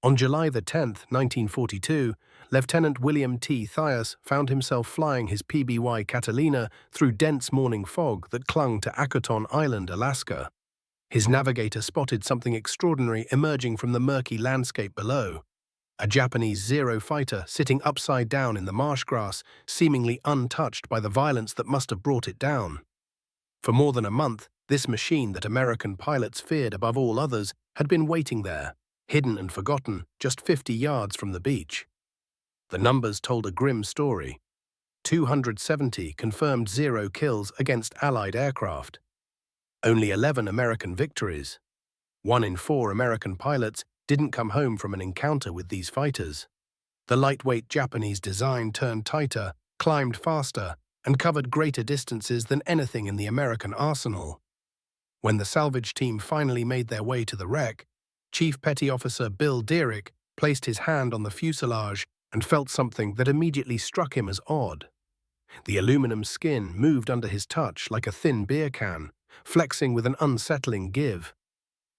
On July 10, 1942, Lieutenant William T. Thias found himself flying his PBY Catalina through dense morning fog that clung to Akuton Island, Alaska. His navigator spotted something extraordinary emerging from the murky landscape below. A Japanese Zero fighter sitting upside down in the marsh grass, seemingly untouched by the violence that must have brought it down. For more than a month, this machine that American pilots feared above all others had been waiting there, hidden and forgotten, just 50 yards from the beach. The numbers told a grim story. 270 confirmed Zero kills against Allied aircraft. Only 11 American victories. 1 in 4 American pilots didn't come home from an encounter with these fighters. The lightweight Japanese design turned tighter, climbed faster, and covered greater distances than anything in the American arsenal. When the salvage team finally made their way to the wreck, Chief Petty Officer Bill Deerick placed his hand on the fuselage and felt something that immediately struck him as odd. The aluminum skin moved under his touch like a thin beer can, flexing with an unsettling give.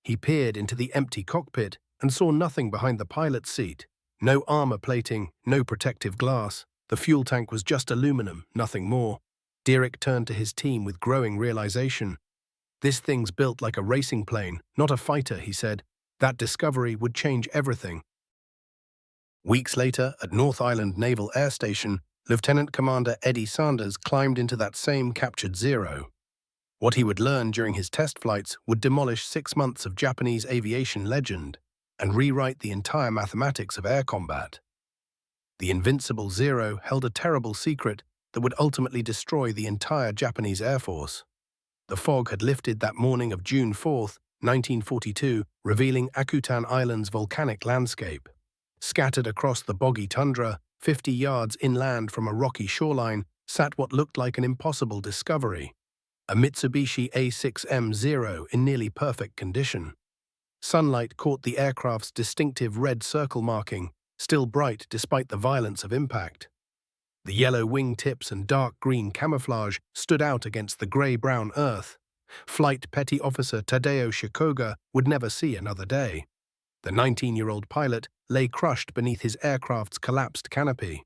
He peered into the empty cockpit and saw nothing behind the pilot's seat. No armor plating, no protective glass. The fuel tank was just aluminum, nothing more. Deerick turned to his team with growing realization. "This thing's built like a racing plane, not a fighter," he said. That discovery would change everything. Weeks later, at North Island Naval Air Station, Lieutenant Commander Eddie Sanders climbed into that same captured Zero. What he would learn during his test flights would demolish 6 months of Japanese aviation legend and rewrite the entire mathematics of air combat. The invincible Zero held a terrible secret that would ultimately destroy the entire Japanese Air Force. The fog had lifted that morning of June 4, 1942, revealing Akutan Island's volcanic landscape. Scattered across the boggy tundra, 50 yards inland from a rocky shoreline, sat what looked like an impossible discovery. A Mitsubishi A6M0 in nearly perfect condition. Sunlight caught the aircraft's distinctive red circle marking, still bright despite the violence of impact. The yellow wingtips and dark green camouflage stood out against the grey-brown earth. Flight Petty Officer Tadeo Shikoga would never see another day. The 19-year-old pilot lay crushed beneath his aircraft's collapsed canopy.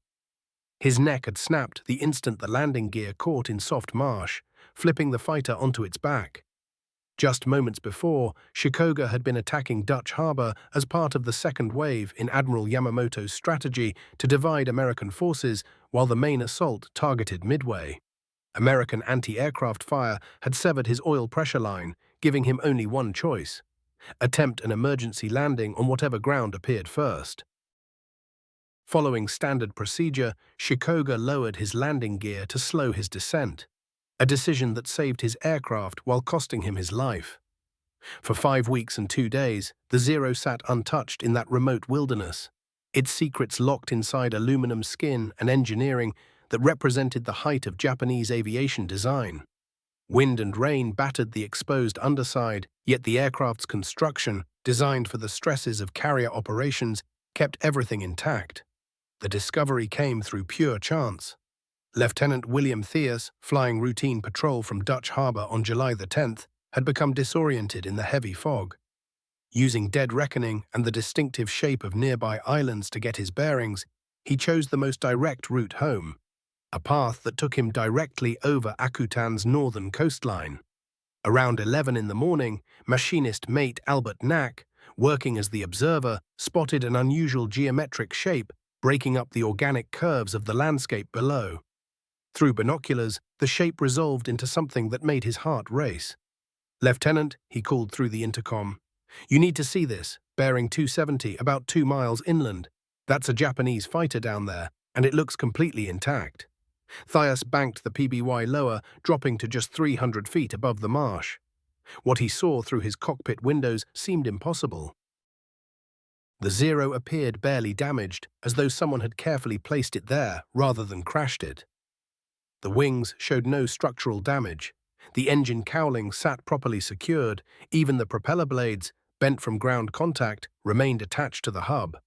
His neck had snapped the instant the landing gear caught in soft marsh, flipping the fighter onto its back. Just moments before, Shikoga had been attacking Dutch Harbor as part of the second wave in Admiral Yamamoto's strategy to divide American forces while the main assault targeted Midway. American anti-aircraft fire had severed his oil pressure line, giving him only one choice: attempt an emergency landing on whatever ground appeared first. Following standard procedure, Shikoga lowered his landing gear to slow his descent, a decision that saved his aircraft while costing him his life. For 5 weeks and 2 days, the Zero sat untouched in that remote wilderness, its secrets locked inside aluminum skin and engineering that represented the height of Japanese aviation design. Wind and rain battered the exposed underside, yet the aircraft's construction, designed for the stresses of carrier operations, kept everything intact. The discovery came through pure chance. Lieutenant William Thias, flying routine patrol from Dutch Harbor on July the 10th, had become disoriented in the heavy fog. Using dead reckoning and the distinctive shape of nearby islands to get his bearings, he chose the most direct route home, a path that took him directly over Akutan's northern coastline. Around 11 in the morning, machinist mate Albert Knack, working as the observer, spotted an unusual geometric shape breaking up the organic curves of the landscape below. Through binoculars, the shape resolved into something that made his heart race. "Lieutenant," he called through the intercom, "you need to see this, bearing 270, about 2 miles inland. That's a Japanese fighter down there, and it looks completely intact." Thias banked the PBY lower, dropping to just 300 feet above the marsh. What he saw through his cockpit windows seemed impossible. The Zero appeared barely damaged, as though someone had carefully placed it there rather than crashed it. The wings showed no structural damage. The engine cowling sat properly secured. Even the propeller blades, bent from ground contact, remained attached to the hub.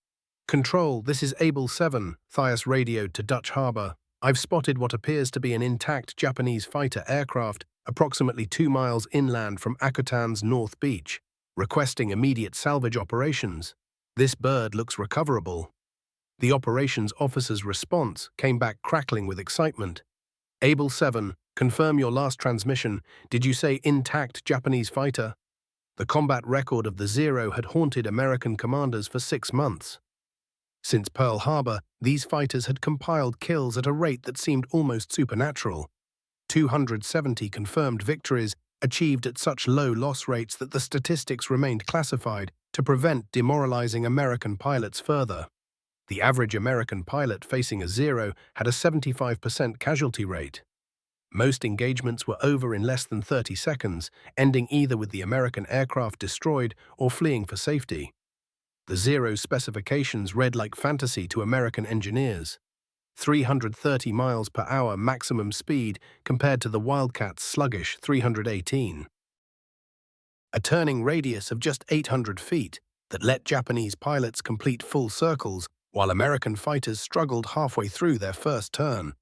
"Control, this is Able 7, Thias radioed to Dutch Harbor. "I've spotted what appears to be an intact Japanese fighter aircraft approximately 2 miles inland from Akutan's North Beach, requesting immediate salvage operations." This bird looks recoverable. The operations officer's response came back crackling with excitement. Able 7, confirm your last transmission. Did you say intact Japanese fighter? The combat record of the Zero had haunted American commanders for 6 months. Since Pearl Harbor, these fighters had compiled kills at a rate that seemed almost supernatural. 270 confirmed victories achieved at such low loss rates that the statistics remained classified to prevent demoralizing American pilots further. The average American pilot facing a Zero had a 75% casualty rate. Most engagements were over in less than 30 seconds, ending either with the American aircraft destroyed or fleeing for safety. The Zero's specifications read like fantasy to American engineers. 330 miles per hour maximum speed compared to the Wildcat's sluggish 318. A turning radius of just 800 feet that let Japanese pilots complete full circles while American fighters struggled halfway through their first turn.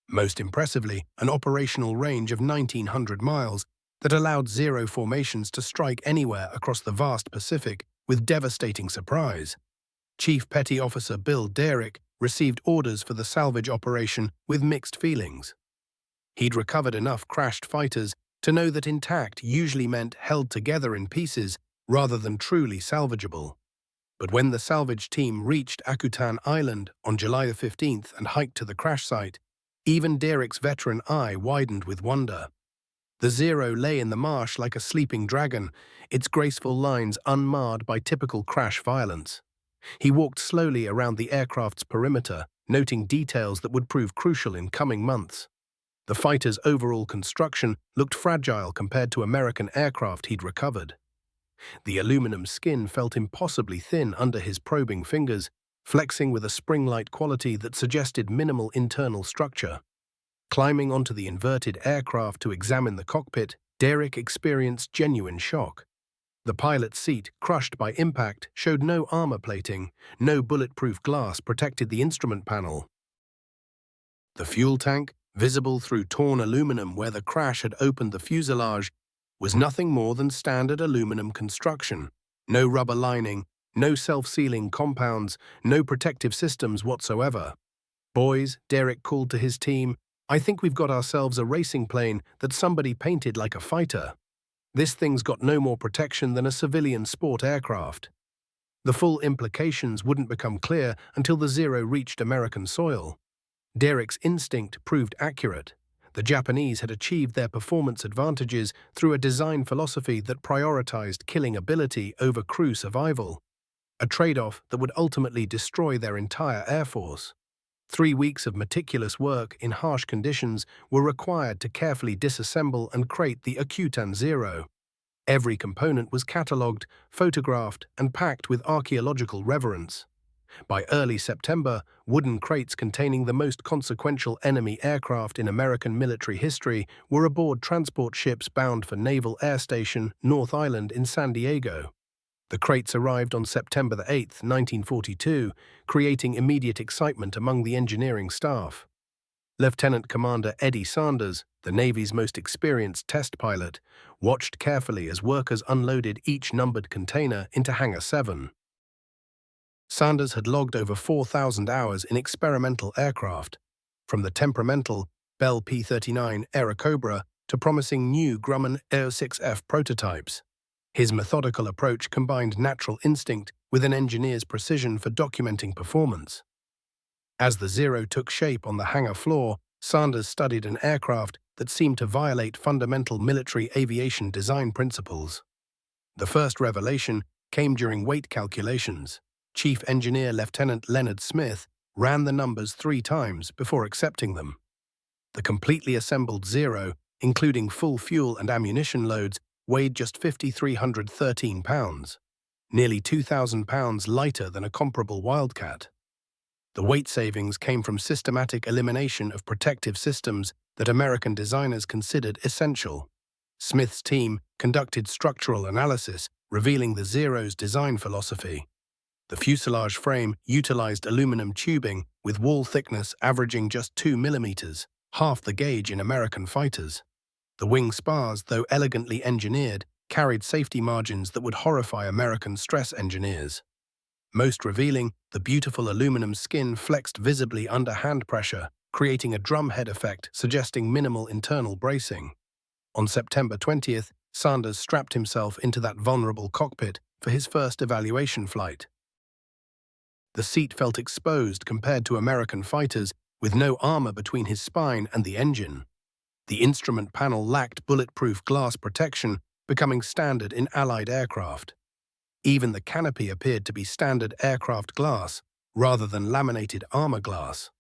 Most impressively, an operational range of 1,900 miles that allowed Zero formations to strike anywhere across the vast Pacific with devastating surprise. Chief Petty Officer Bill Derrick received orders for the salvage operation with mixed feelings. He'd recovered enough crashed fighters to know that intact usually meant held together in pieces rather than truly salvageable. But when the salvage team reached Akutan Island on July 15th and hiked to the crash site, even Derrick's veteran eye widened with wonder. The Zero lay in the marsh like a sleeping dragon, its graceful lines unmarred by typical crash violence. He walked slowly around the aircraft's perimeter, noting details that would prove crucial in coming months. The fighter's overall construction looked fragile compared to American aircraft he'd recovered. The aluminum skin felt impossibly thin under his probing fingers, flexing with a spring-like quality that suggested minimal internal structure. Climbing onto the inverted aircraft to examine the cockpit, Derrick experienced genuine shock. The pilot's seat, crushed by impact, showed no armor plating, no bulletproof glass protected the instrument panel. The fuel tank, visible through torn aluminum where the crash had opened the fuselage, was nothing more than standard aluminum construction. No rubber lining, no self-sealing compounds, no protective systems whatsoever. Boys, Derrick called to his team, I think we've got ourselves a racing plane that somebody painted like a fighter. This thing's got no more protection than a civilian sport aircraft. The full implications wouldn't become clear until the Zero reached American soil. Derrick's instinct proved accurate. The Japanese had achieved their performance advantages through a design philosophy that prioritized killing ability over crew survival, a trade-off that would ultimately destroy their entire air force. 3 weeks of meticulous work in harsh conditions were required to carefully disassemble and crate the Akutan Zero. Every component was catalogued, photographed, and packed with archaeological reverence. By early September, wooden crates containing the most consequential enemy aircraft in American military history were aboard transport ships bound for Naval Air Station, North Island in San Diego. The crates arrived on September 8, 1942, creating immediate excitement among the engineering staff. Lieutenant Commander Eddie Sanders, the Navy's most experienced test pilot, watched carefully as workers unloaded each numbered container into Hangar 7. Sanders had logged over 4,000 hours in experimental aircraft, from the temperamental Bell P-39 Airacobra to promising new Grumman AO-6F prototypes. His methodical approach combined natural instinct with an engineer's precision for documenting performance. As the Zero took shape on the hangar floor, Sanders studied an aircraft that seemed to violate fundamental military aviation design principles. The first revelation came during weight calculations. Chief Engineer Lieutenant Leonard Smith ran the numbers 3 times before accepting them. The completely assembled Zero, including full fuel and ammunition loads, weighed just 5,313 pounds, nearly 2,000 pounds lighter than a comparable Wildcat. The weight savings came from systematic elimination of protective systems that American designers considered essential. Smith's team conducted structural analysis, revealing the Zero's design philosophy. The fuselage frame utilized aluminum tubing with wall thickness averaging just 2 millimeters, half the gauge in American fighters. The wing spars, though elegantly engineered, carried safety margins that would horrify American stress engineers. Most revealing, the beautiful aluminum skin flexed visibly under hand pressure, creating a drumhead effect suggesting minimal internal bracing. On September 20th, Sanders strapped himself into that vulnerable cockpit for his first evaluation flight. The seat felt exposed compared to American fighters, with no armor between his spine and the engine. The instrument panel lacked bulletproof glass protection, becoming standard in Allied aircraft. Even the canopy appeared to be standard aircraft glass, rather than laminated armor glass.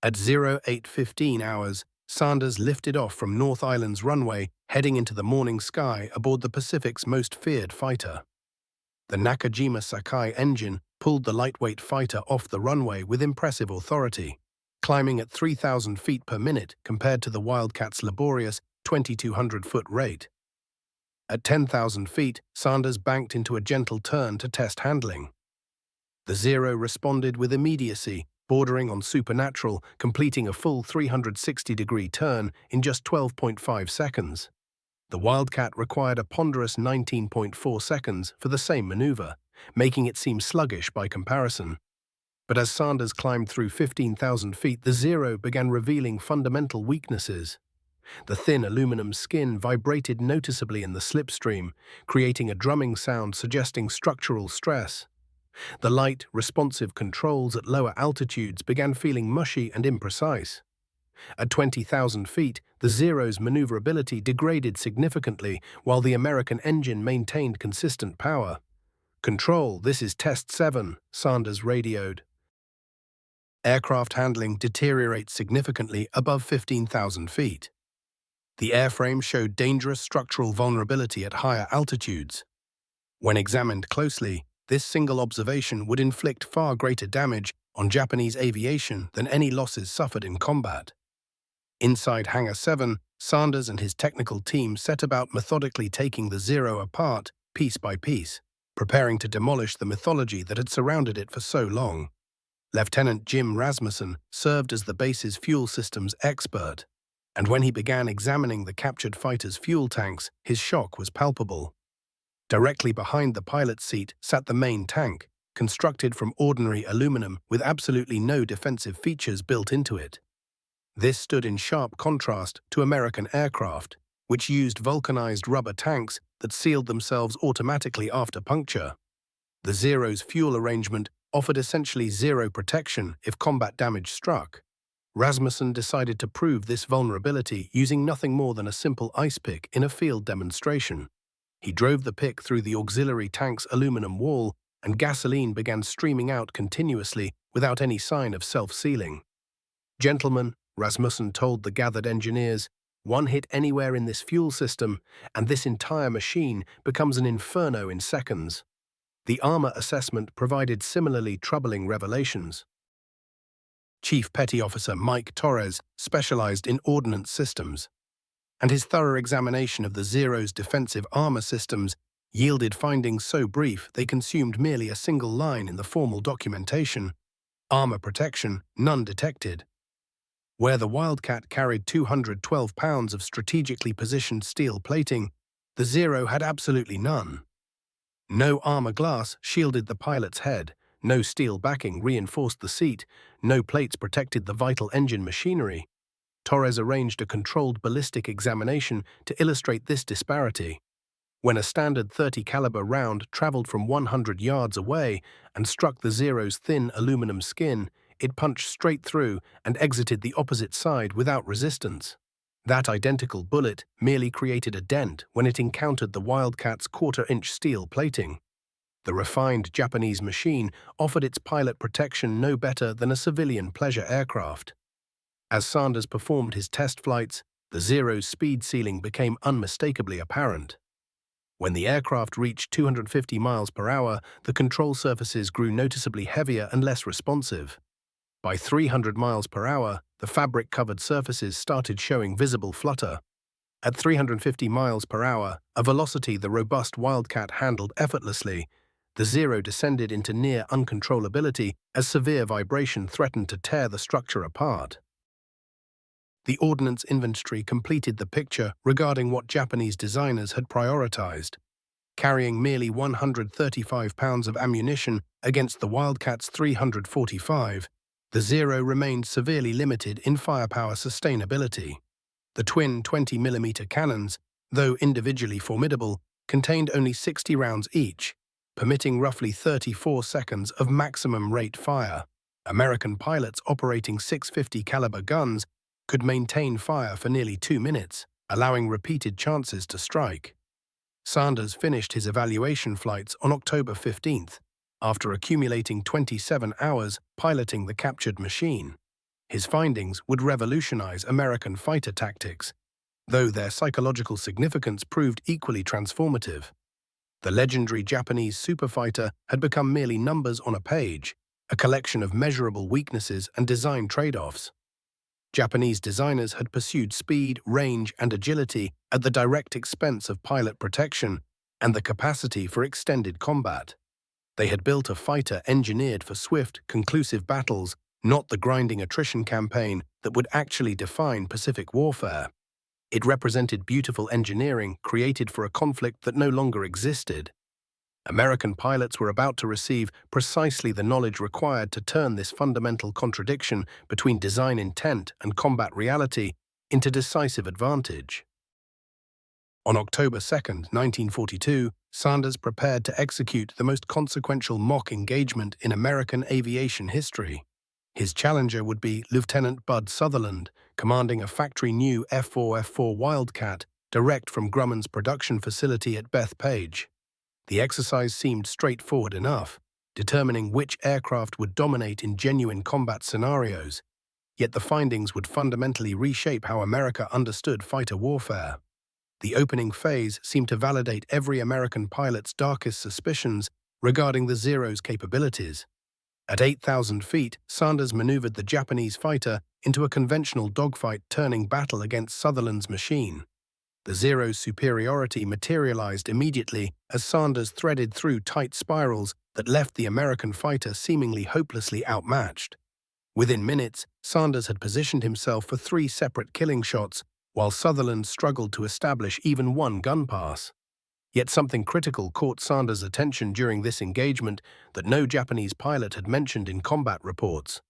At 08:15 hours, Sanders lifted off from North Island's runway, heading into the morning sky aboard the Pacific's most feared fighter. The Nakajima Sakai engine pulled the lightweight fighter off the runway with impressive authority, climbing at 3,000 feet per minute compared to the Wildcat's laborious 2,200-foot rate. At 10,000 feet, Sanders banked into a gentle turn to test handling. The Zero responded with immediacy, bordering on supernatural, completing a full 360-degree turn in just 12.5 seconds. The Wildcat required a ponderous 19.4 seconds for the same maneuver, making it seem sluggish by comparison. But as Sanders climbed through 15,000 feet, the Zero began revealing fundamental weaknesses. The thin aluminum skin vibrated noticeably in the slipstream, creating a drumming sound suggesting structural stress. The light, responsive controls at lower altitudes began feeling mushy and imprecise. At 20,000 feet, the Zero's maneuverability degraded significantly, while the American engine maintained consistent power. "Control, this is Test 7, Sanders radioed. Aircraft handling deteriorates significantly above 15,000 feet. The airframe showed dangerous structural vulnerability at higher altitudes. When examined closely, this single observation would inflict far greater damage on Japanese aviation than any losses suffered in combat. Inside Hangar 7, Sanders and his technical team set about methodically taking the Zero apart, piece by piece, preparing to demolish the mythology that had surrounded it for so long. Lieutenant Jim Rasmussen served as the base's fuel systems expert, and when he began examining the captured fighter's fuel tanks, his shock was palpable. Directly behind the pilot's seat sat the main tank, constructed from ordinary aluminum with absolutely no defensive features built into it. This stood in sharp contrast to American aircraft, which used vulcanized rubber tanks that sealed themselves automatically after puncture. The Zero's fuel arrangement offered essentially zero protection if combat damage struck. Rasmussen decided to prove this vulnerability using nothing more than a simple ice pick in a field demonstration. He drove the pick through the auxiliary tank's aluminum wall, and gasoline began streaming out continuously without any sign of self-sealing. "Gentlemen," Rasmussen told the gathered engineers, "one hit anywhere in this fuel system, and this entire machine becomes an inferno in seconds." The armor assessment provided similarly troubling revelations. Chief Petty Officer Mike Torres specialized in ordnance systems, and his thorough examination of the Zero's defensive armor systems yielded findings so brief they consumed merely a single line in the formal documentation: armor protection, none detected. Where the Wildcat carried 212 pounds of strategically positioned steel plating, the Zero had absolutely none. No armor glass shielded the pilot's head, no steel backing reinforced the seat, no plates protected the vital engine machinery. Torres arranged a controlled ballistic examination to illustrate this disparity. When a standard .30 caliber round traveled from 100 yards away and struck the Zero's thin aluminum skin, it punched straight through and exited the opposite side without resistance. That identical bullet merely created a dent when it encountered the Wildcat's quarter-inch steel plating. The refined Japanese machine offered its pilot protection no better than a civilian pleasure aircraft. As Sanders performed his test flights, the Zero's speed ceiling became unmistakably apparent. When the aircraft reached 250 miles per hour, the control surfaces grew noticeably heavier and less responsive. By 300 miles per hour, the fabric-covered surfaces started showing visible flutter. At 350 miles per hour, a velocity the robust Wildcat handled effortlessly, the Zero descended into near uncontrollability as severe vibration threatened to tear the structure apart. The ordnance inventory completed the picture regarding what Japanese designers had prioritized. carrying merely 135 pounds of ammunition against the Wildcat's 345, the Zero remained severely limited in firepower sustainability. The twin 20mm cannons, though individually formidable, contained only 60 rounds each, permitting roughly 34 seconds of maximum rate fire. American pilots operating 650 caliber guns could maintain fire for nearly 2 minutes, allowing repeated chances to strike. Sanders finished his evaluation flights on October 15th, after accumulating 27 hours piloting the captured machine. His findings would revolutionize American fighter tactics, though their psychological significance proved equally transformative. The legendary Japanese superfighter had become merely numbers on a page, a collection of measurable weaknesses and design trade-offs. Japanese designers had pursued speed, range, and agility at the direct expense of pilot protection and the capacity for extended combat. They had built a fighter engineered for swift, conclusive battles, not the grinding attrition campaign that would actually define Pacific warfare. It represented beautiful engineering created for a conflict that no longer existed. American pilots were about to receive precisely the knowledge required to turn this fundamental contradiction between design intent and combat reality into decisive advantage. On October 2, 1942, Sanders prepared to execute the most consequential mock engagement in American aviation history. His challenger would be Lieutenant Bud Sutherland, commanding a factory-new F-4F4 Wildcat direct from Grumman's production facility at Bethpage. The exercise seemed straightforward enough, determining which aircraft would dominate in genuine combat scenarios, yet the findings would fundamentally reshape how America understood fighter warfare. The opening phase seemed to validate every American pilot's darkest suspicions regarding the Zero's capabilities. At 8,000 feet, Sanders maneuvered the Japanese fighter into a conventional dogfight-turning battle against Sutherland's machine. The Zero's superiority materialized immediately as Sanders threaded through tight spirals that left the American fighter seemingly hopelessly outmatched. Within minutes, Sanders had positioned himself for 3 separate killing shots, while Sutherland struggled to establish even one gun pass. Yet something critical caught Sanders' attention during this engagement that no Japanese pilot had mentioned in combat reports.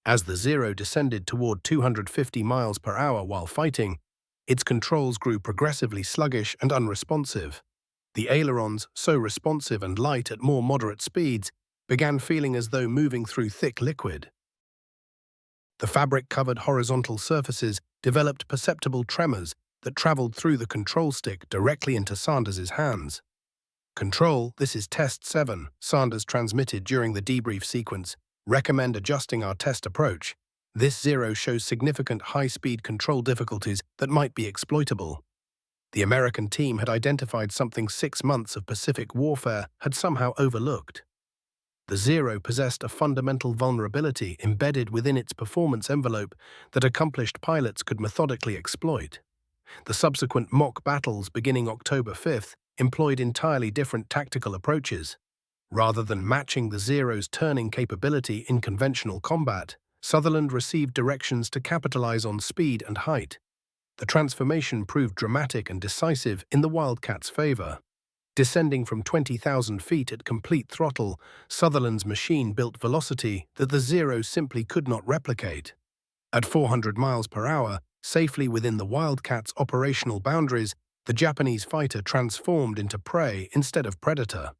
As the Zero descended toward 250 miles per hour while fighting, its controls grew progressively sluggish and unresponsive. The ailerons, so responsive and light at more moderate speeds, began feeling as though moving through thick liquid. The fabric-covered horizontal surfaces developed perceptible tremors that traveled through the control stick directly into Sanders' hands. "Control, this is Test 7, Sanders transmitted during the debrief sequence. Recommend adjusting our test approach. This Zero shows significant high-speed control difficulties that might be exploitable." The American team had identified something 6 months of Pacific warfare had somehow overlooked. The Zero possessed a fundamental vulnerability embedded within its performance envelope that accomplished pilots could methodically exploit. The subsequent mock battles beginning October 5th employed entirely different tactical approaches. Rather than matching the Zero's turning capability in conventional combat, Sutherland received directions to capitalize on speed and height. The transformation proved dramatic and decisive in the Wildcat's favor. Descending from 20,000 feet at complete throttle, Sutherland's machine built velocity that the Zero simply could not replicate. At 400 miles per hour, safely within the Wildcat's operational boundaries, the Japanese fighter transformed into prey instead of predator.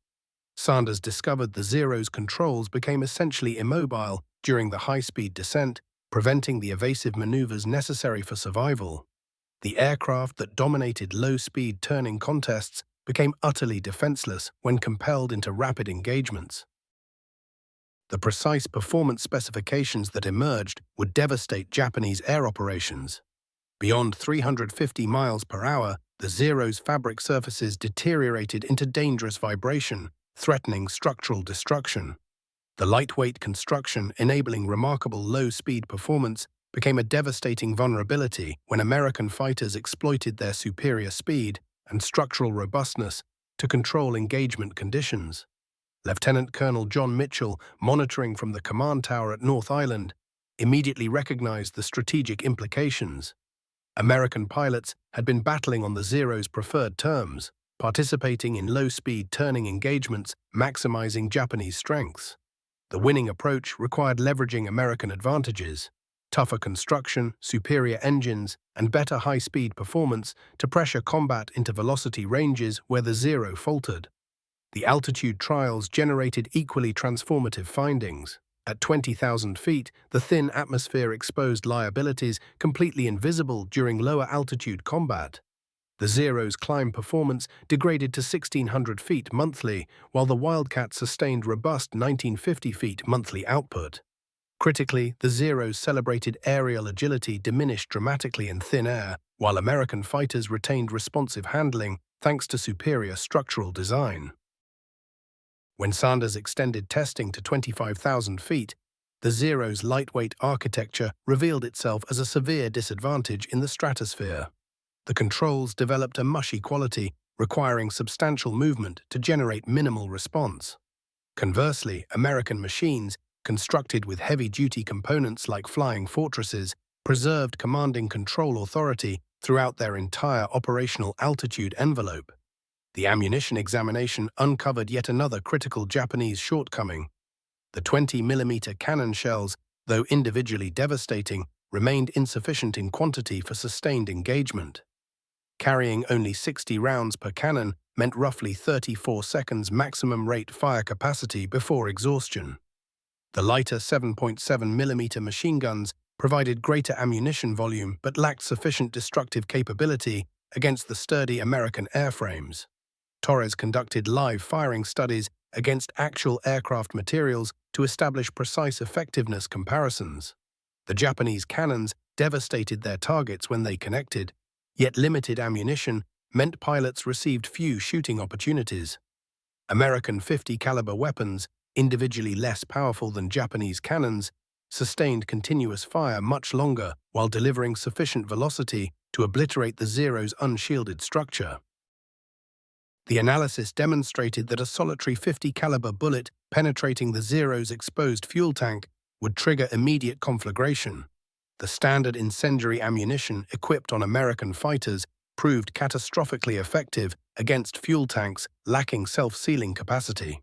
Sanders discovered the Zero's controls became essentially immobile during the high-speed descent, preventing the evasive maneuvers necessary for survival. The aircraft that dominated low-speed turning contests became utterly defenseless when compelled into rapid engagements. The precise performance specifications that emerged would devastate Japanese air operations. Beyond 350 miles per hour, the Zero's fabric surfaces deteriorated into dangerous vibration, threatening structural destruction. The lightweight construction, enabling remarkable low-speed performance, became a devastating vulnerability when American fighters exploited their superior speed and structural robustness to control engagement conditions. Lieutenant Colonel John Mitchell, monitoring from the command tower at North Island, immediately recognized the strategic implications. American pilots had been battling on the Zero's preferred terms. participating in low-speed turning engagements, maximizing Japanese strengths. The winning approach required leveraging American advantages, tougher construction, superior engines, and better high-speed performance to pressure combat into velocity ranges where the Zero faltered. The altitude trials generated equally transformative findings. At 20,000 feet, the thin atmosphere exposed liabilities completely invisible during lower altitude combat. The Zero's climb performance degraded to 1,600 feet monthly, while the Wildcat sustained robust 1,950 feet monthly output. Critically, the Zero's celebrated aerial agility diminished dramatically in thin air, while American fighters retained responsive handling thanks to superior structural design. When Sanders extended testing to 25,000 feet, the Zero's lightweight architecture revealed itself as a severe disadvantage in the stratosphere. The controls developed a mushy quality, requiring substantial movement to generate minimal response. Conversely, American machines, constructed with heavy-duty components like flying fortresses, preserved commanding control authority throughout their entire operational altitude envelope. The ammunition examination uncovered yet another critical Japanese shortcoming. The 20mm cannon shells, though individually devastating, remained insufficient in quantity for sustained engagement. Carrying only 60 rounds per cannon meant roughly 34 seconds maximum rate fire capacity before exhaustion. The lighter 7.7mm machine guns provided greater ammunition volume but lacked sufficient destructive capability against the sturdy American airframes. Torres conducted live firing studies against actual aircraft materials to establish precise effectiveness comparisons. The Japanese cannons devastated their targets when they connected, yet limited ammunition meant pilots received few shooting opportunities. American .50 caliber weapons, individually less powerful than Japanese cannons, sustained continuous fire much longer while delivering sufficient velocity to obliterate the Zero's unshielded structure. The analysis demonstrated that a solitary .50 caliber bullet penetrating the Zero's exposed fuel tank would trigger immediate conflagration. The standard incendiary ammunition equipped on American fighters proved catastrophically effective against fuel tanks lacking self-sealing capacity.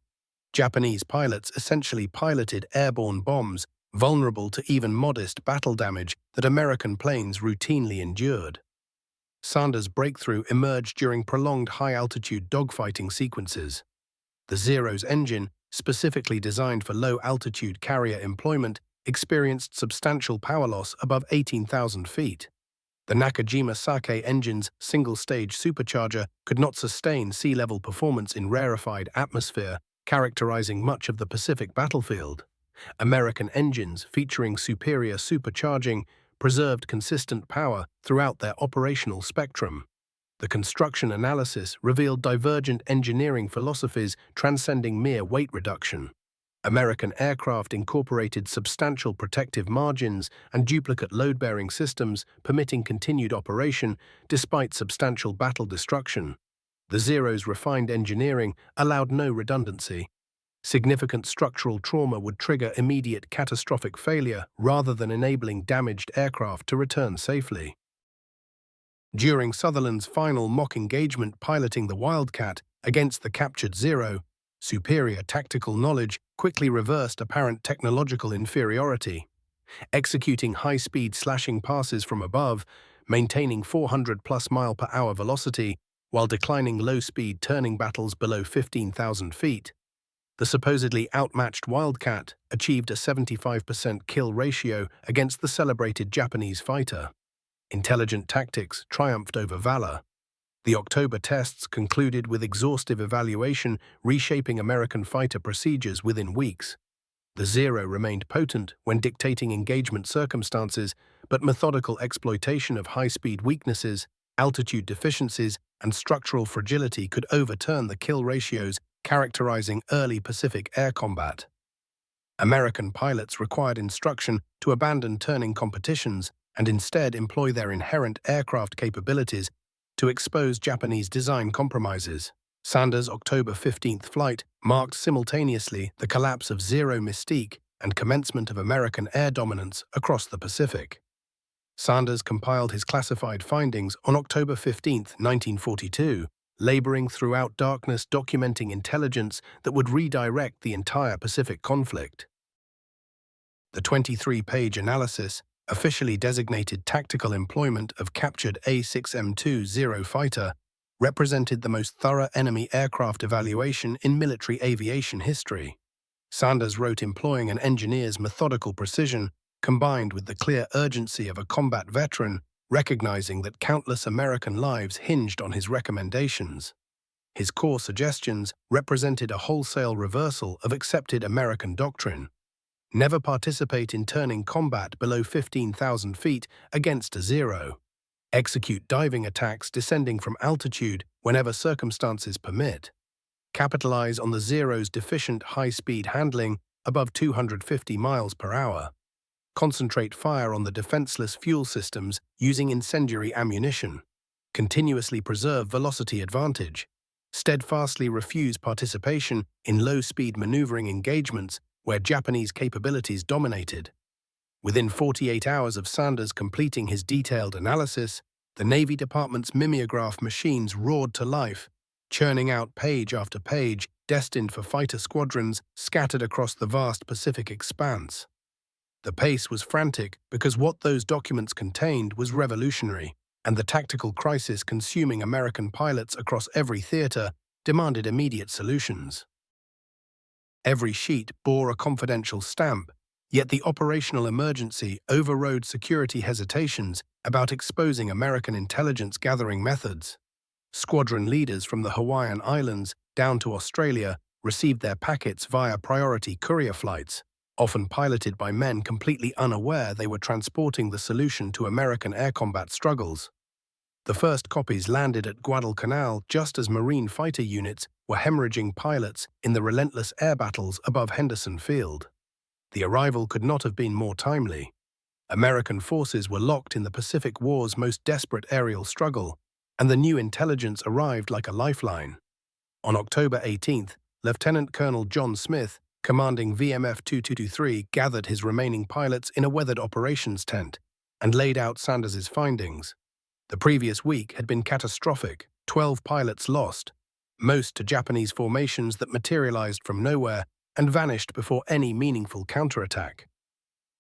Japanese pilots essentially piloted airborne bombs vulnerable to even modest battle damage that American planes routinely endured. Sanders' breakthrough emerged during prolonged high-altitude dogfighting sequences. The Zero's engine, specifically designed for low-altitude carrier employment, experienced substantial power loss above 18,000 feet. The Nakajima Sake engine's single-stage supercharger could not sustain sea-level performance in rarefied atmosphere, characterizing much of the Pacific battlefield. American engines, featuring superior supercharging, preserved consistent power throughout their operational spectrum. The construction analysis revealed divergent engineering philosophies transcending mere weight reduction. American aircraft incorporated substantial protective margins and duplicate load-bearing systems, permitting continued operation despite substantial battle destruction. The Zero's refined engineering allowed no redundancy. Significant structural trauma would trigger immediate catastrophic failure rather than enabling damaged aircraft to return safely. During Sutherland's final mock engagement piloting the Wildcat against the captured Zero, superior tactical knowledge quickly reversed apparent technological inferiority. Executing high-speed slashing passes from above, maintaining 400+ mile-per-hour velocity, while declining low-speed turning battles below 15,000 feet, the supposedly outmatched Wildcat achieved a 75% kill ratio against the celebrated Japanese fighter. Intelligent tactics triumphed over valor. The October tests concluded with exhaustive evaluation, reshaping American fighter procedures within weeks. The Zero remained potent when dictating engagement circumstances, but methodical exploitation of high-speed weaknesses, altitude deficiencies, and structural fragility could overturn the kill ratios characterizing early Pacific air combat. American pilots required instruction to abandon turning competitions and instead employ their inherent aircraft capabilities to expose Japanese design compromises. Sanders' October 15th flight marked simultaneously the collapse of Zero mystique and commencement of American air dominance across the Pacific. Sanders compiled his classified findings on October 15, 1942, laboring throughout darkness documenting intelligence that would redirect the entire Pacific conflict. The 23-page analysis, officially designated tactical employment of captured A6M20 fighter, represented the most thorough enemy aircraft evaluation in military aviation history. Sanders wrote employing an engineer's methodical precision, combined with the clear urgency of a combat veteran, recognizing that countless American lives hinged on his recommendations. His core suggestions represented a wholesale reversal of accepted American doctrine. Never participate in turning combat below 15,000 feet against a zero. Execute diving attacks descending from altitude whenever circumstances permit. Capitalize on the Zero's deficient high-speed handling above 250 miles per hour. Concentrate fire on the defenseless fuel systems using incendiary ammunition. Continuously preserve velocity advantage. Steadfastly refuse participation in low-speed maneuvering engagements where Japanese capabilities dominated. Within 48 hours of Sanders completing his detailed analysis, the Navy Department's mimeograph machines roared to life, churning out page after page destined for fighter squadrons scattered across the vast Pacific expanse. The pace was frantic because what those documents contained was revolutionary, and the tactical crisis consuming American pilots across every theater demanded immediate solutions. Every sheet bore a confidential stamp, yet the operational emergency overrode security hesitations about exposing American intelligence gathering methods. Squadron leaders from the Hawaiian Islands down to Australia received their packets via priority courier flights, often piloted by men completely unaware they were transporting the solution to American air combat struggles. The first copies landed at Guadalcanal just as Marine fighter units were hemorrhaging pilots in the relentless air battles above Henderson Field. The arrival could not have been more timely. American forces were locked in the Pacific War's most desperate aerial struggle, and the new intelligence arrived like a lifeline. On October 18th, Lieutenant Colonel John Smith, commanding VMF 2223, gathered his remaining pilots in a weathered operations tent and laid out Sanders's findings. The previous week had been catastrophic, 12 pilots lost, most to Japanese formations that materialized from nowhere and vanished before any meaningful counterattack.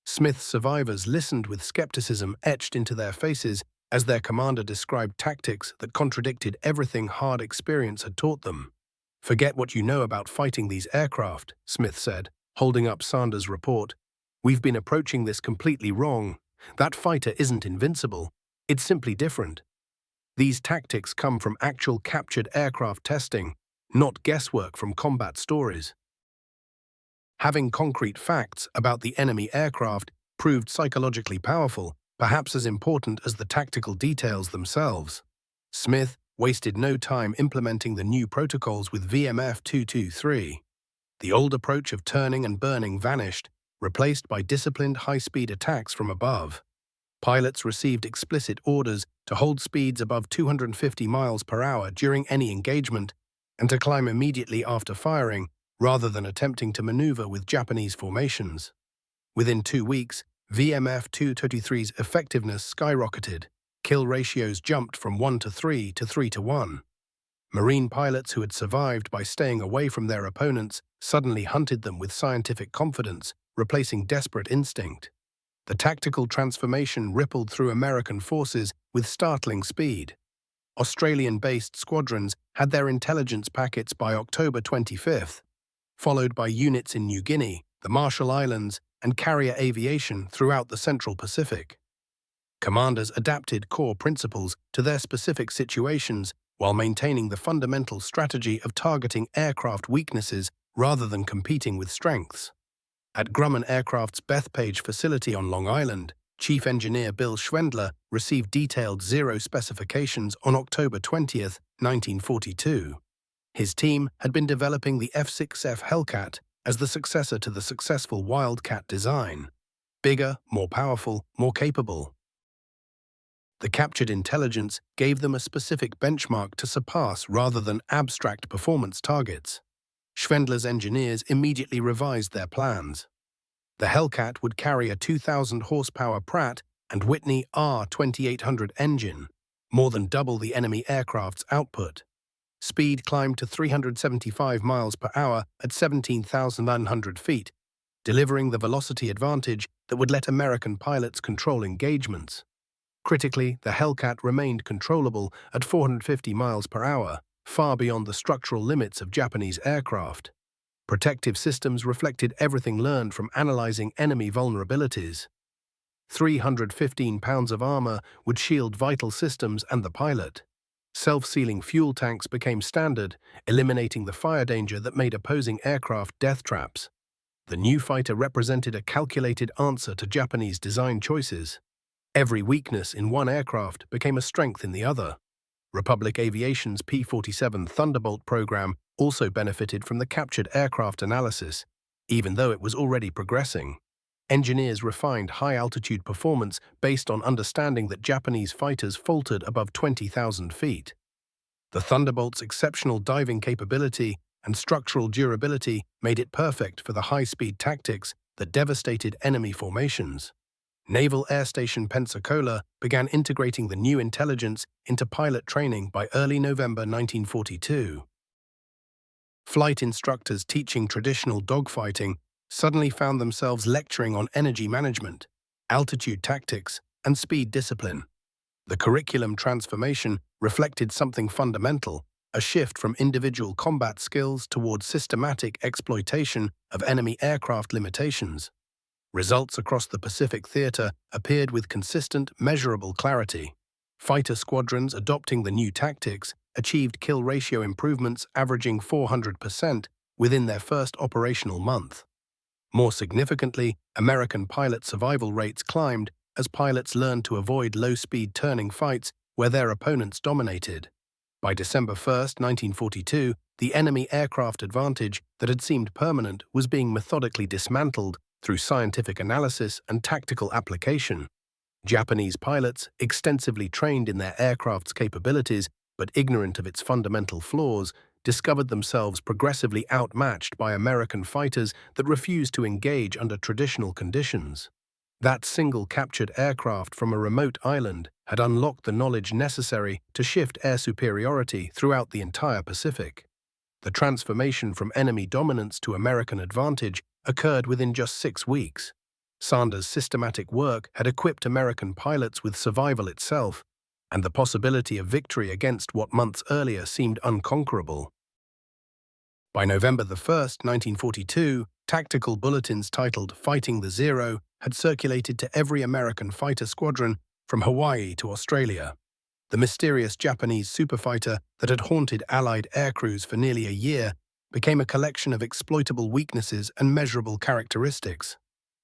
Smith's survivors listened with skepticism etched into their faces as their commander described tactics that contradicted everything hard experience had taught them. "Forget what you know about fighting these aircraft," Smith said, holding up Sanders' report. "We've been approaching this completely wrong. That fighter isn't invincible. It's simply different. These tactics come from actual captured aircraft testing, not guesswork from combat stories." Having concrete facts about the enemy aircraft proved psychologically powerful, perhaps as important as the tactical details themselves. Smith wasted no time implementing the new protocols with VMF 223. The old approach of turning and burning vanished, replaced by disciplined high-speed attacks from above. Pilots received explicit orders to hold speeds above 250 miles per hour during any engagement and to climb immediately after firing, rather than attempting to maneuver with Japanese formations. Within 2 weeks, VMF 223's effectiveness skyrocketed. Kill ratios jumped from 1 to 3 to 3 to 1. Marine pilots who had survived by staying away from their opponents suddenly hunted them with scientific confidence, replacing desperate instinct. The tactical transformation rippled through American forces with startling speed. Australian-based squadrons had their intelligence packets by October 25th, followed by units in New Guinea, the Marshall Islands, and carrier aviation throughout the Central Pacific. Commanders adapted core principles to their specific situations while maintaining the fundamental strategy of targeting aircraft weaknesses rather than competing with strengths. At Grumman Aircraft's Bethpage facility on Long Island, Chief Engineer Bill Schwendler received detailed Zero specifications on October 20, 1942. His team had been developing the F-6F Hellcat as the successor to the successful Wildcat design. Bigger, more powerful, more capable. The captured intelligence gave them a specific benchmark to surpass rather than abstract performance targets. Schwendler's engineers immediately revised their plans. The Hellcat would carry a 2,000-horsepower Pratt and Whitney R2800 engine, more than double the enemy aircraft's output. Speed climbed to 375 miles per hour at 17,900 feet, delivering the velocity advantage that would let American pilots control engagements. Critically, the Hellcat remained controllable at 450 miles per hour, far beyond the structural limits of Japanese aircraft. Protective systems reflected everything learned from analyzing enemy vulnerabilities. 315 pounds of armor would shield vital systems and the pilot. Self-sealing fuel tanks became standard, eliminating the fire danger that made opposing aircraft death traps. The new fighter represented a calculated answer to Japanese design choices. Every weakness in one aircraft became a strength in the other. Republic Aviation's P-47 Thunderbolt program also benefited from the captured aircraft analysis, even though it was already progressing. Engineers refined high-altitude performance based on understanding that Japanese fighters faltered above 20,000 feet. The Thunderbolt's exceptional diving capability and structural durability made it perfect for the high-speed tactics that devastated enemy formations. Naval Air Station Pensacola began integrating the new intelligence into pilot training by early November 1942. Flight instructors teaching traditional dogfighting suddenly found themselves lecturing on energy management, altitude tactics, and speed discipline. The curriculum transformation reflected something fundamental, a shift from individual combat skills towards systematic exploitation of enemy aircraft limitations. Results across the Pacific Theater appeared with consistent, measurable clarity. Fighter squadrons adopting the new tactics achieved kill ratio improvements averaging 400% within their first operational month. More significantly, American pilot survival rates climbed as pilots learned to avoid low-speed turning fights where their opponents dominated. By December 1, 1942, the enemy aircraft advantage that had seemed permanent was being methodically dismantled through scientific analysis and tactical application. Japanese pilots, extensively trained in their aircraft's capabilities but ignorant of its fundamental flaws, discovered themselves progressively outmatched by American fighters that refused to engage under traditional conditions. That single captured aircraft from a remote island had unlocked the knowledge necessary to shift air superiority throughout the entire Pacific. The transformation from enemy dominance to American advantage occurred within just 6 weeks. Sanders' systematic work had equipped American pilots with survival itself, and the possibility of victory against what months earlier seemed unconquerable. By November 1, 1942, tactical bulletins titled "Fighting the Zero" had circulated to every American fighter squadron from Hawaii to Australia. The mysterious Japanese superfighter that had haunted Allied aircrews for nearly a year became a collection of exploitable weaknesses and measurable characteristics.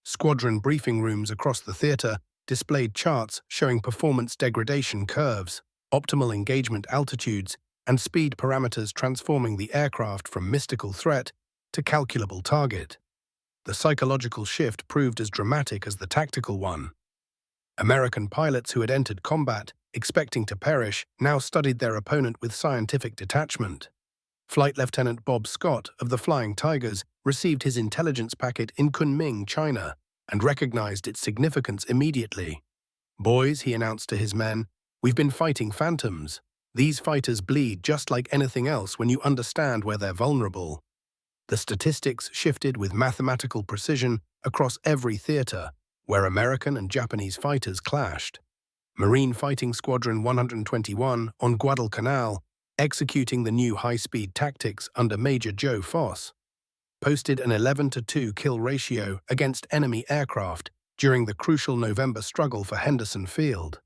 Squadron briefing rooms across the theater displayed charts showing performance degradation curves, optimal engagement altitudes, and speed parameters transforming the aircraft from mystical threat to calculable target. The psychological shift proved as dramatic as the tactical one. American pilots who had entered combat expecting to perish now studied their opponent with scientific detachment. Flight Lieutenant Bob Scott of the Flying Tigers received his intelligence packet in Kunming, China, and recognized its significance immediately. "Boys," he announced to his men, "we've been fighting phantoms. These fighters bleed just like anything else when you understand where they're vulnerable." The statistics shifted with mathematical precision across every theater, where American and Japanese fighters clashed. Marine Fighting Squadron 121 on Guadalcanal, executing the new high-speed tactics under Major Joe Foss, posted an 11-to-2 kill ratio against enemy aircraft during the crucial November struggle for Henderson Field.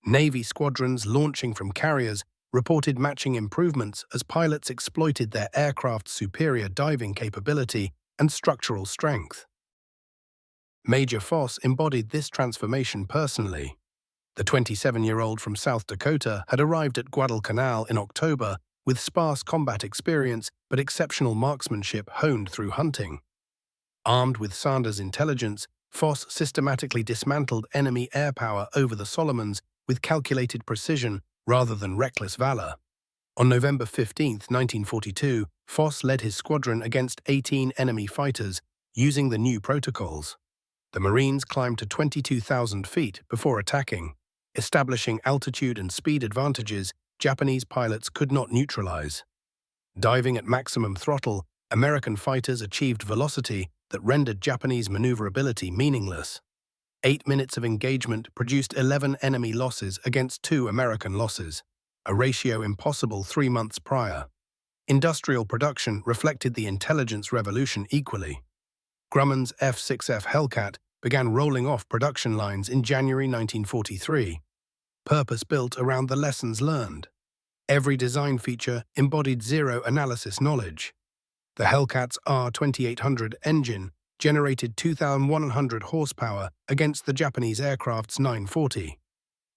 Navy squadrons launching from carriers reported matching improvements as pilots exploited their aircraft's superior diving capability and structural strength. Major Foss embodied this transformation personally. The 27-year-old from South Dakota had arrived at Guadalcanal in October with sparse combat experience but exceptional marksmanship honed through hunting. Armed with Sanders' intelligence, Foss systematically dismantled enemy air power over the Solomons with calculated precision rather than reckless valor. On November 15, 1942, Foss led his squadron against 18 enemy fighters using the new protocols. The Marines climbed to 22,000 feet before attacking, establishing altitude and speed advantages Japanese pilots could not neutralize. Diving at maximum throttle, American fighters achieved velocity that rendered Japanese maneuverability meaningless. 8 minutes of engagement produced 11 enemy losses against 2 American losses, a ratio impossible 3 months prior. Industrial production reflected the intelligence revolution equally. Grumman's F-6F Hellcat began rolling off production lines in January 1943, purpose-built around the lessons learned. Every design feature embodied zero-analysis knowledge. The Hellcat's R2800 engine generated 2,100 horsepower against the Japanese aircraft's 940,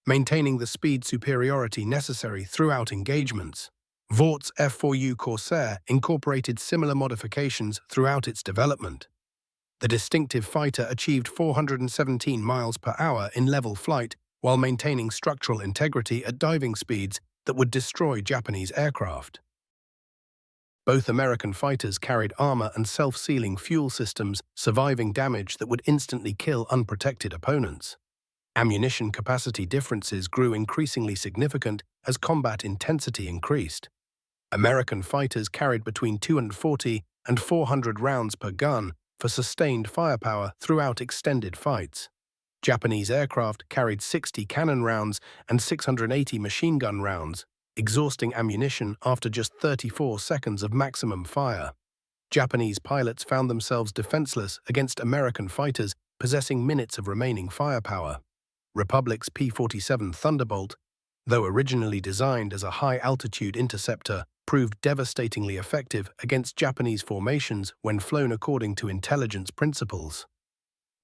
maintaining the speed superiority necessary throughout engagements. Vort's F-4U Corsair incorporated similar modifications throughout its development. The distinctive fighter achieved 417 miles per hour in level flight while maintaining structural integrity at diving speeds that would destroy Japanese aircraft. Both American fighters carried armor and self-sealing fuel systems, surviving damage that would instantly kill unprotected opponents. Ammunition capacity differences grew increasingly significant as combat intensity increased. American fighters carried between 240 and 400 rounds per gun for sustained firepower throughout extended fights. Japanese aircraft carried 60 cannon rounds and 680 machine gun rounds, exhausting ammunition after just 34 seconds of maximum fire. Japanese pilots found themselves defenseless against American fighters possessing minutes of remaining firepower. Republic's P-47 Thunderbolt, though originally designed as a high-altitude interceptor, proved devastatingly effective against Japanese formations when flown according to intelligence principles.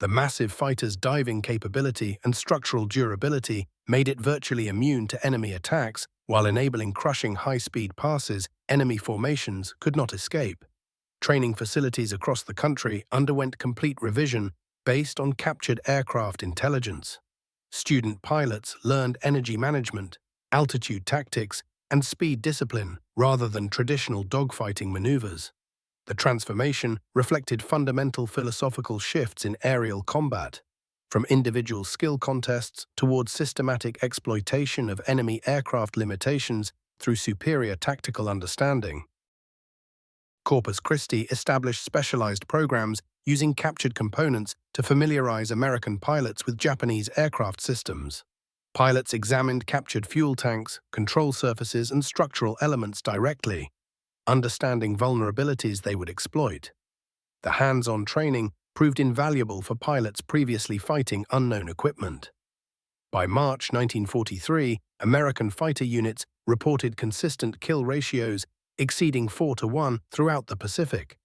The massive fighter's diving capability and structural durability made it virtually immune to enemy attacks, while enabling crushing high-speed passes enemy formations could not escape. Training facilities across the country underwent complete revision based on captured aircraft intelligence. Student pilots learned energy management, altitude tactics, and speed discipline rather than traditional dogfighting maneuvers. The transformation reflected fundamental philosophical shifts in aerial combat, from individual skill contests towards systematic exploitation of enemy aircraft limitations through superior tactical understanding. Corpus Christi established specialized programs using captured components to familiarize American pilots with Japanese aircraft systems. Pilots examined captured fuel tanks, control surfaces, and structural elements directly, understanding vulnerabilities they would exploit. The hands-on training proved invaluable for pilots previously fighting unknown equipment. By March 1943, American fighter units reported consistent kill ratios exceeding 4-to-1 throughout the Pacific.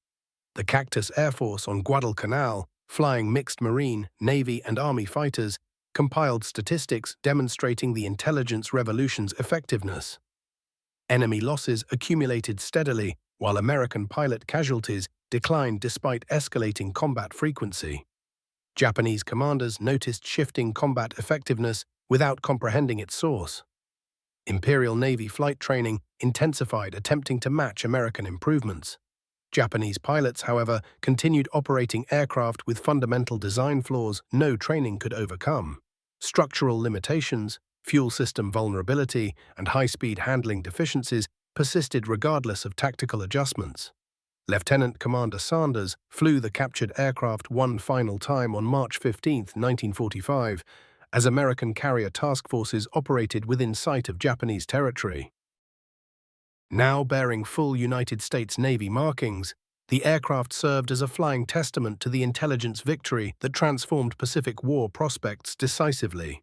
The Cactus Air Force on Guadalcanal, flying mixed Marine, Navy, and Army fighters, compiled statistics demonstrating the intelligence revolution's effectiveness. Enemy losses accumulated steadily, while American pilot casualties declined despite escalating combat frequency. Japanese commanders noticed shifting combat effectiveness without comprehending its source. Imperial Navy flight training intensified, attempting to match American improvements. Japanese pilots, however, continued operating aircraft with fundamental design flaws no training could overcome. Structural limitations, fuel system vulnerability, and high-speed handling deficiencies persisted regardless of tactical adjustments. Lieutenant Commander Sanders flew the captured aircraft one final time on March 15, 1945, as American carrier task forces operated within sight of Japanese territory. Now bearing full United States Navy markings, the aircraft served as a flying testament to the intelligence victory that transformed Pacific War prospects decisively.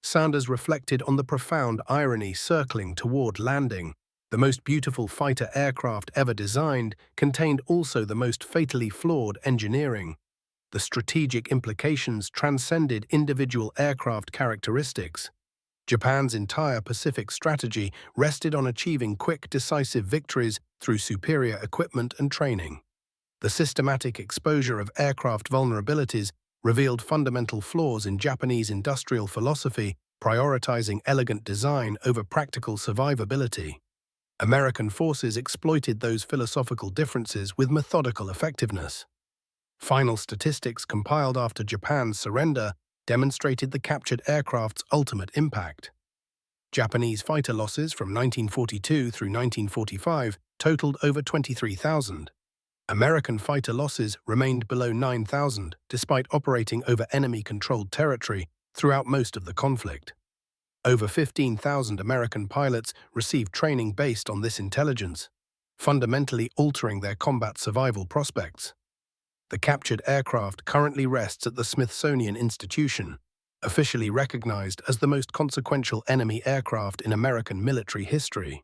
Sanders reflected on the profound irony circling toward landing. The most beautiful fighter aircraft ever designed contained also the most fatally flawed engineering. The strategic implications transcended individual aircraft characteristics. Japan's entire Pacific strategy rested on achieving quick, decisive victories through superior equipment and training. The systematic exposure of aircraft vulnerabilities revealed fundamental flaws in Japanese industrial philosophy, prioritizing elegant design over practical survivability. American forces exploited those philosophical differences with methodical effectiveness. Final statistics compiled after Japan's surrender demonstrated the captured aircraft's ultimate impact. Japanese fighter losses from 1942 through 1945 totaled over 23,000. American fighter losses remained below 9,000 despite operating over enemy-controlled territory throughout most of the conflict. Over 15,000 American pilots received training based on this intelligence, fundamentally altering their combat survival prospects. The captured aircraft currently rests at the Smithsonian Institution, officially recognized as the most consequential enemy aircraft in American military history.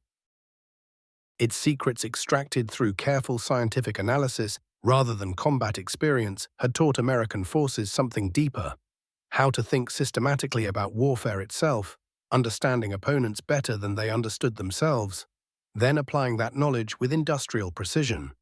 Its secrets extracted through careful scientific analysis rather than combat experience had taught American forces something deeper: how to think systematically about warfare itself, understanding opponents better than they understood themselves, then applying that knowledge with industrial precision.